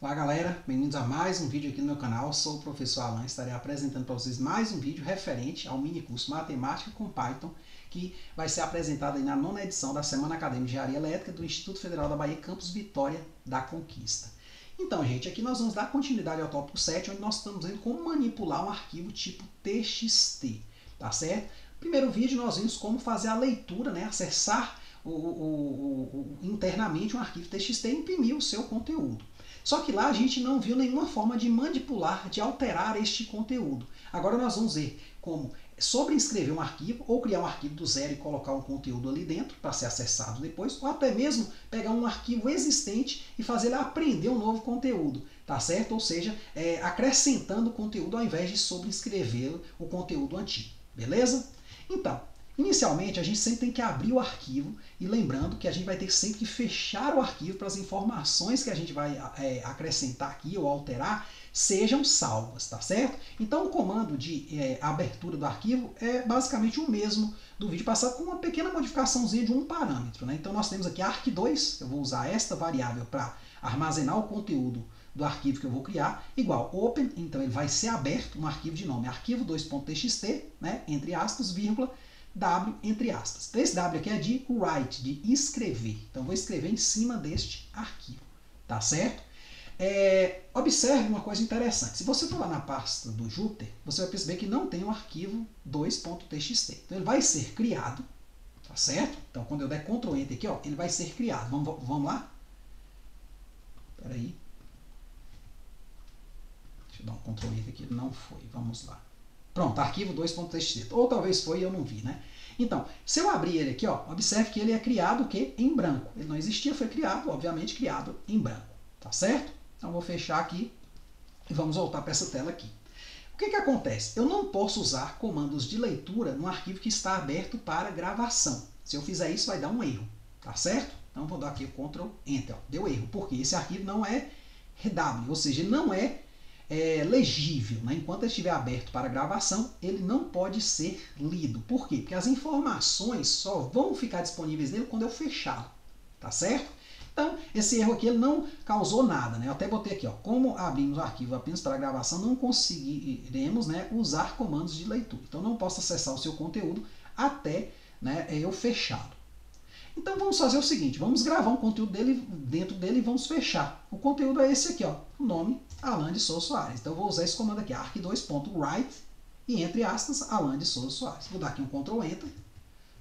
Olá galera, bem-vindos a mais um vídeo aqui no meu canal. Sou o professor Alan, estarei apresentando para vocês mais um vídeo referente ao mini curso Matemática com Python, que vai ser apresentado aí na 9ª edição da Semana Acadêmica de Engenharia Elétrica do Instituto Federal da Bahia, Campus Vitória da Conquista. Então, gente, aqui nós vamos dar continuidade ao tópico 7, onde nós estamos vendo como manipular um arquivo tipo TXT, tá certo? No primeiro vídeo nós vimos como fazer a leitura, né, acessar internamente um arquivo TXT e imprimir o seu conteúdo. Só que lá a gente não viu nenhuma forma de manipular, de alterar este conteúdo. Agora nós vamos ver como sobrescrever um arquivo, ou criar um arquivo do zero e colocar um conteúdo ali dentro para ser acessado depois, ou até mesmo pegar um arquivo existente e fazer ele aprender um novo conteúdo, tá certo? Ou seja, acrescentando conteúdo ao invés de sobrescrever o conteúdo antigo, beleza? Então, inicialmente, a gente sempre tem que abrir o arquivo e lembrando que a gente vai ter sempre que fechar o arquivo para as informações que a gente vai acrescentar aqui ou alterar sejam salvas, tá certo? Então o comando de abertura do arquivo é basicamente o mesmo do vídeo passado, com uma pequena modificaçãozinha de um parâmetro, né? Então nós temos aqui arq2, eu vou usar esta variável para armazenar o conteúdo do arquivo que eu vou criar, igual open, então ele vai ser aberto, um arquivo de nome arquivo2.txt, né, entre aspas, vírgula, W, entre aspas. Então, esse W aqui é de write, de escrever. Então, vou escrever em cima deste arquivo. Tá certo? Observe uma coisa interessante. Se você for lá na pasta do Jupyter, você vai perceber que não tem o arquivo 2.txt. Então, ele vai ser criado. Tá certo? Então, quando eu der Ctrl Enter aqui, ó, ele vai ser criado. Vamos lá? Espera aí. Deixa eu dar um Ctrl Enter aqui. Não foi. Vamos lá. Pronto, arquivo 2.txt. Ou talvez foi e eu não vi, né? Então, se eu abrir ele aqui, ó, observe que ele é criado o quê? Em branco. Ele não existia, foi criado, obviamente, criado em branco. Tá certo? Então, vou fechar aqui e vamos voltar para essa tela aqui. O que acontece? Eu não posso usar comandos de leitura no arquivo que está aberto para gravação. Se eu fizer isso, vai dar um erro. Tá certo? Então, vou dar aqui o Ctrl Enter. Ó, deu erro, porque esse arquivo não é RW, ou seja, ele não é legível, né? Enquanto ele estiver aberto para gravação, ele não pode ser lido. Por quê? Porque as informações só vão ficar disponíveis nele quando eu fechá-lo, tá certo? Então, esse erro aqui ele não causou nada, né? Eu até botei aqui, ó, como abrimos o arquivo apenas para gravação, não conseguiremos, né, usar comandos de leitura. Então, não posso acessar o seu conteúdo até, né, eu fechá-lo. Então vamos fazer o seguinte, vamos gravar um conteúdo dentro dele e vamos fechar. O conteúdo é esse aqui, ó, o nome Alan de Souza Soares. Então eu vou usar esse comando aqui, arq2.write e entre aspas, Alan de Souza Soares. Vou dar aqui um Ctrl Enter,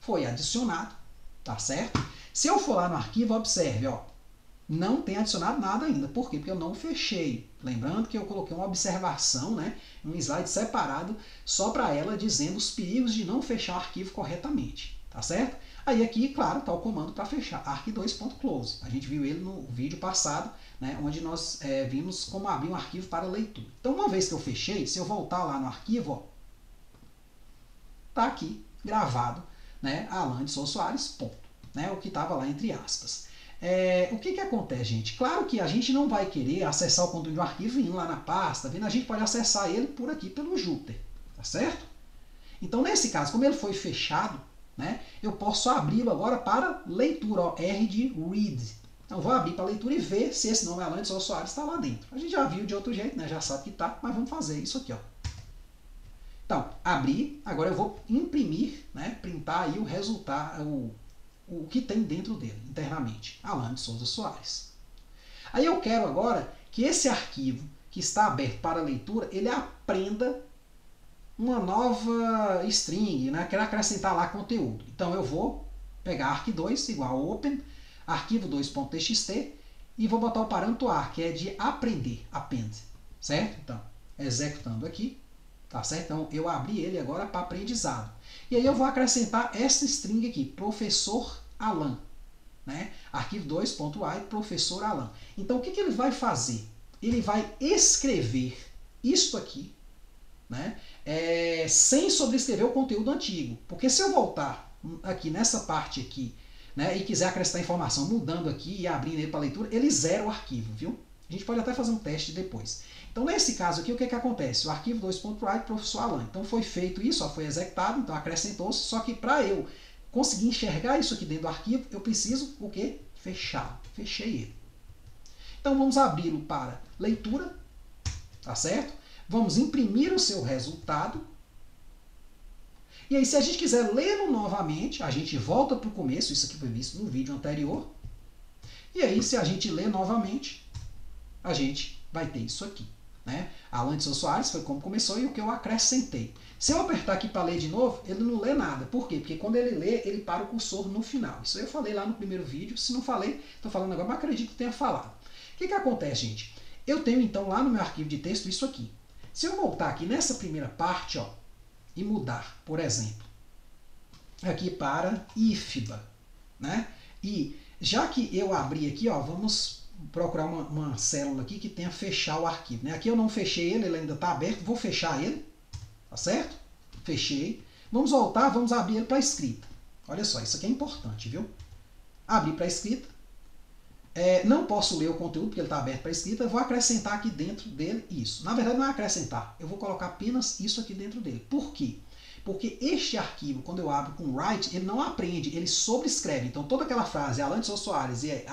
foi adicionado, tá certo? Se eu for lá no arquivo, observe, ó, não tem adicionado nada ainda. Por quê? Porque eu não fechei. Lembrando que eu coloquei uma observação, né, um slide separado só para ela dizendo os perigos de não fechar o arquivo corretamente, tá certo? Aí aqui, claro, está o comando para fechar, arq2.close. A gente viu ele no vídeo passado, né, onde nós vimos como abrir um arquivo para leitura. Então, uma vez que eu fechei, se eu voltar lá no arquivo, está aqui gravado, né, Alan de Souza Soares, ponto, né, o que estava lá entre aspas. O que acontece, gente? Claro que a gente não vai querer acessar o conteúdo de um arquivo indo lá na pasta, a gente pode acessar ele por aqui, pelo Jupyter, tá certo? Então, nesse caso, como ele foi fechado, né, eu posso abri-lo agora para leitura, ó, R de read. Então vou abrir para leitura e ver se esse nome Alan de Souza Soares está lá dentro. A gente já viu de outro jeito, né, já sabe que está, mas vamos fazer isso aqui, ó. Então, abri, agora eu vou imprimir, né, printar aí o resultado, o que tem dentro dele, internamente, Alan de Souza Soares. Aí eu quero agora que esse arquivo que está aberto para leitura, ele aprenda uma nova string, né? Quero acrescentar lá conteúdo. Então eu vou pegar arq2 igual open, arquivo2.txt e vou botar o parâmetro ar, que é de aprender, append, certo? Então, executando aqui, tá certo? Então eu abri ele agora para aprendizado. E aí eu vou acrescentar essa string aqui, professor Alan, né? Arquivo2.write, professor Alan. Então o que ele vai fazer? Ele vai escrever isto aqui, né, sem sobrescrever o conteúdo antigo. Porque se eu voltar aqui nessa parte aqui, né, e quiser acrescentar informação mudando aqui e abrindo ele para leitura, ele zera o arquivo, viu? A gente pode até fazer um teste depois. Então nesse caso aqui, o que acontece? O arquivo 2.write professor Alan. Então foi feito isso, ó, foi executado, então acrescentou-se, só que para eu conseguir enxergar isso aqui dentro do arquivo, eu preciso o quê? Fechar. Fechei ele. Então vamos abri-lo para leitura, tá certo? Vamos imprimir o seu resultado. E aí, se a gente quiser lê-lo novamente, a gente volta para o começo, isso aqui foi visto no vídeo anterior. E aí, se a gente ler novamente, a gente vai ter isso aqui, né? Alan de Souza Soares foi como começou e o que eu acrescentei. Se eu apertar aqui para ler de novo, ele não lê nada. Por quê? Porque quando ele lê, ele para o cursor no final. Isso eu falei lá no primeiro vídeo. Se não falei, estou falando agora, mas acredito que tenha falado. O que acontece, gente? Eu tenho então lá no meu arquivo de texto isso aqui. Se eu voltar aqui nessa primeira parte, ó, e mudar, por exemplo, aqui para IFBA, né? E já que eu abri aqui, ó, vamos procurar uma célula aqui que tenha fechar o arquivo, né? Aqui eu não fechei ele, ele ainda está aberto, vou fechar ele, tá certo? Fechei. Vamos voltar, vamos abrir ele para escrita. Olha só, isso aqui é importante, viu? Abrir para escrita. Não posso ler o conteúdo porque ele está aberto para escrita, eu vou acrescentar aqui dentro dele isso. Na verdade não é acrescentar, eu vou colocar apenas isso aqui dentro dele. Por quê? Porque este arquivo, quando eu abro com write, ele não aprende, ele sobrescreve. Então toda aquela frase, Alan de Souza Soares e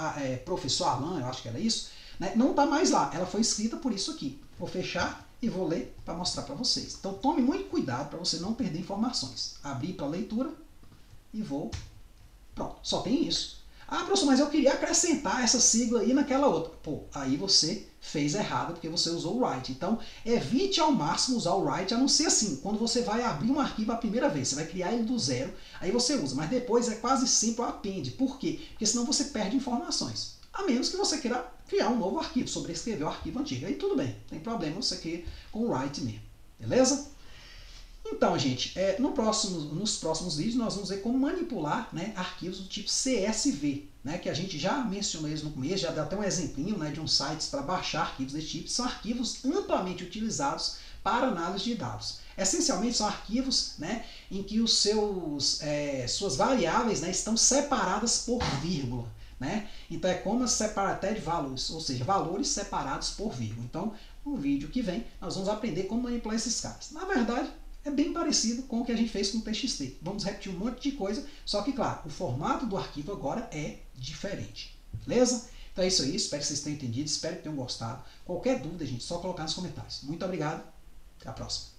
professor Alan, eu acho que era isso, né, não está mais lá, ela foi escrita por isso aqui. Vou fechar e vou ler para mostrar para vocês. Então tome muito cuidado para você não perder informações. Abrir para leitura e vou... Pronto, só tem isso. Ah, professor, mas eu queria acrescentar essa sigla aí naquela outra. Pô, aí você fez errado porque você usou o write. Então, evite ao máximo usar o write, a não ser assim, quando você vai abrir um arquivo a primeira vez, você vai criar ele do zero, aí você usa. Mas depois é quase sempre o append. Por quê? Porque senão você perde informações. A menos que você queira criar um novo arquivo, sobrescrever o arquivo antigo. Aí tudo bem, não tem problema você querer com o write mesmo. Beleza? Então, gente, nos próximos vídeos nós vamos ver como manipular, né, arquivos do tipo CSV, né, que a gente já mencionou eles no começo, já deu até um exemplinho, né, de uns sites para baixar arquivos desse tipo. São arquivos amplamente utilizados para análise de dados. Essencialmente são arquivos, né, em que suas variáveis, né, estão separadas por vírgula. Né? Então é como separated values, ou seja, valores separados por vírgula. Então, no vídeo que vem, nós vamos aprender como manipular esses caras. Na verdade, é bem parecido com o que a gente fez com o TXT. Vamos repetir um monte de coisa, só que, claro, o formato do arquivo agora é diferente. Beleza? Então é isso aí, espero que vocês tenham entendido, espero que tenham gostado. Qualquer dúvida, gente, só colocar nos comentários. Muito obrigado, até a próxima.